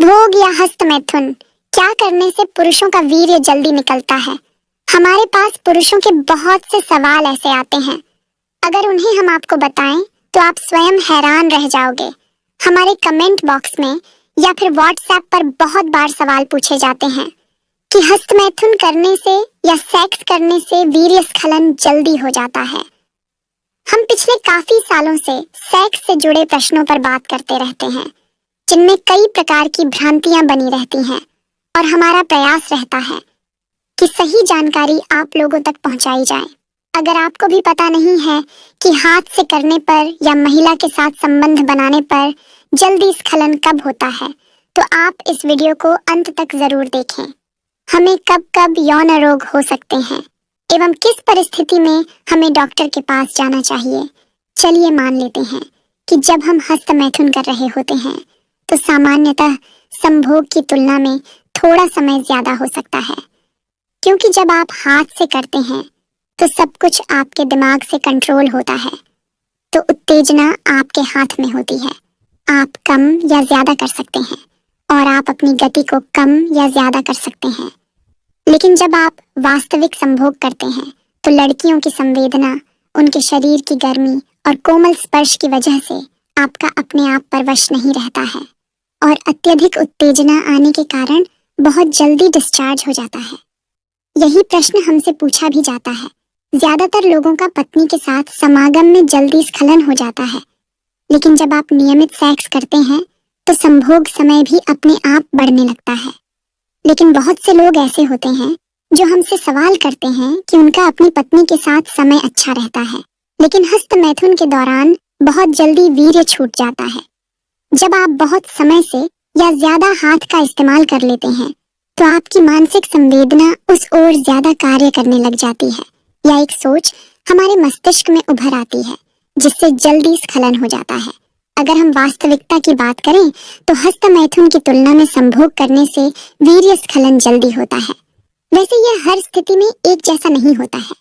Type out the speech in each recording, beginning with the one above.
भोग या हस्त मैथुन, क्या करने से पुरुषों का वीर्य जल्दी निकलता है? हमारे पास पुरुषों के बहुत से सवाल ऐसे आते हैं। अगर उन्हें हम आपको बताएं तो आप स्वयं हैरान रह जाओगे। हमारे कमेंट बॉक्स में या फिर व्हाट्सएप पर बहुत बार सवाल पूछे जाते हैं कि हस्त मैथुन करने से या सेक्स करने से वीर्य स्खलन जल्दी हो जाता है। हम पिछले काफी सालों से सेक्स से जुड़े प्रश्नों पर बात करते रहते हैं, जिनमें कई प्रकार की भ्रांतियां बनी रहती हैं, और हमारा प्रयास रहता है कि सही जानकारी आप लोगों तक पहुंचाई जाए। अगर आपको भी पता नहीं है कि हाथ से करने पर या महिला के साथ संबंध बनाने पर जल्दी स्खलन कब होता है, तो आप इस वीडियो को अंत तक जरूर देखें। हमें कब कब यौन रोग हो सकते हैं एवं किस परिस्थिति में हमें डॉक्टर के पास जाना चाहिए। चलिए मान लेते हैं कि जब हम हस्त मैथुन कर रहे होते हैं तो सामान्यतः संभोग की तुलना में थोड़ा समय ज्यादा हो सकता है, क्योंकि जब आप हाथ से करते हैं तो सब कुछ आपके दिमाग से कंट्रोल होता है, तो उत्तेजना आपके हाथ में होती है। आप कम या ज्यादा कर सकते हैं और आप अपनी गति को कम या ज्यादा कर सकते हैं। लेकिन जब आप वास्तविक संभोग करते हैं तो लड़कियों की संवेदना, उनके शरीर की गर्मी और कोमल स्पर्श की वजह से आपका अपने आप पर वश नहीं रहता है, और अत्यधिक उत्तेजना आने के कारण बहुत जल्दी डिस्चार्ज हो जाता है। यही प्रश्न हमसे पूछा भी जाता है। ज्यादातर लोगों का पत्नी के साथ समागम में जल्दी स्खलन हो जाता है, लेकिन जब आप नियमित सेक्स करते हैं तो संभोग समय भी अपने आप बढ़ने लगता है। लेकिन बहुत से लोग ऐसे होते हैं जो हमसे सवाल करते हैं कि उनका अपनी पत्नी के साथ समय अच्छा रहता है, लेकिन हस्त मैथुन के दौरान बहुत जल्दी वीर्य छूट जाता है। जब आप बहुत समय से या ज्यादा हाथ का इस्तेमाल कर लेते हैं तो आपकी मानसिक संवेदना उस ओर ज्यादा कार्य करने लग जाती है, या एक सोच हमारे मस्तिष्क में उभर आती है जिससे जल्दी स्खलन हो जाता है। अगर हम वास्तविकता की बात करें तो हस्त मैथुन की तुलना में संभोग करने से वीर्य स्खलन जल्दी होता है। वैसे यह हर स्थिति में एक जैसा नहीं होता है।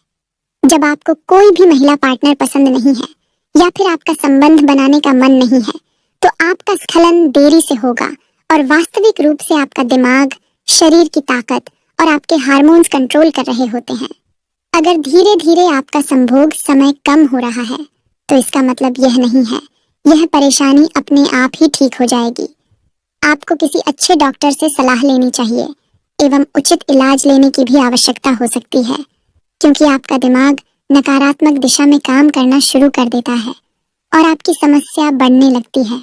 जब आपको कोई भी महिला पार्टनर पसंद नहीं है या फिर आपका संबंध बनाने का मन नहीं है तो आपका स्खलन देरी से होगा, और वास्तविक रूप से आपका दिमाग, शरीर की ताकत और आपके हार्मोन्स कंट्रोल कर रहे होते हैं। अगर धीरे धीरे आपका संभोग समय कम हो रहा है तो इसका मतलब यह नहीं है यह परेशानी अपने आप ही ठीक हो जाएगी। आपको किसी अच्छे डॉक्टर से सलाह लेनी चाहिए एवं उचित इलाज लेने की भी आवश्यकता हो सकती है, क्योंकि आपका दिमाग नकारात्मक दिशा में काम करना शुरू कर देता है और आपकी समस्या बढ़ने लगती है।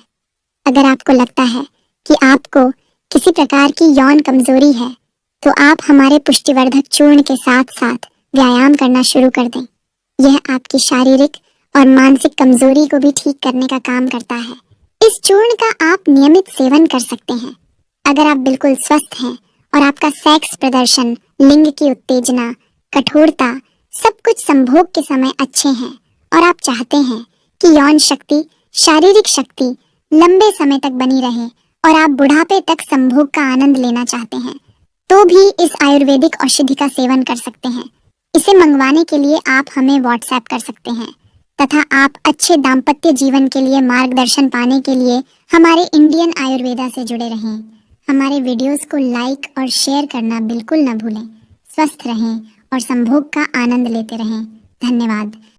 अगर आपको लगता है कि आपको किसी प्रकार की यौन कमजोरी है तो आप हमारे पुष्टिवर्धक चूर्ण के साथ साथ व्यायाम करना शुरू कर दें। यह आपकी शारीरिक और मानसिक कमजोरी को भी ठीक करने का काम करता है। इस चूर्ण का आप नियमित सेवन कर सकते हैं। अगर आप बिल्कुल स्वस्थ हैं और आपका सेक्स प्रदर्शन, लिंग की उत्तेजना, कठोरता सब कुछ संभोग के समय अच्छे हैं, और आप चाहते हैं कि यौन शक्ति, शारीरिक शक्ति लंबे समय तक बनी रहे और आप बुढ़ापे तक संभोग का आनंद लेना चाहते हैं, तो भी इस आयुर्वेदिक औषधि का सेवन कर सकते हैं। इसे मंगवाने के लिए आप हमें व्हाट्सएप कर सकते हैं, तथा आप अच्छे दाम्पत्य जीवन के लिए मार्गदर्शन पाने के लिए हमारे इंडियन आयुर्वेदा से जुड़े रहें। हमारे वीडियोस को लाइक और शेयर करना बिल्कुल न भूलें। स्वस्थ रहें और संभोग का आनंद लेते रहें। धन्यवाद।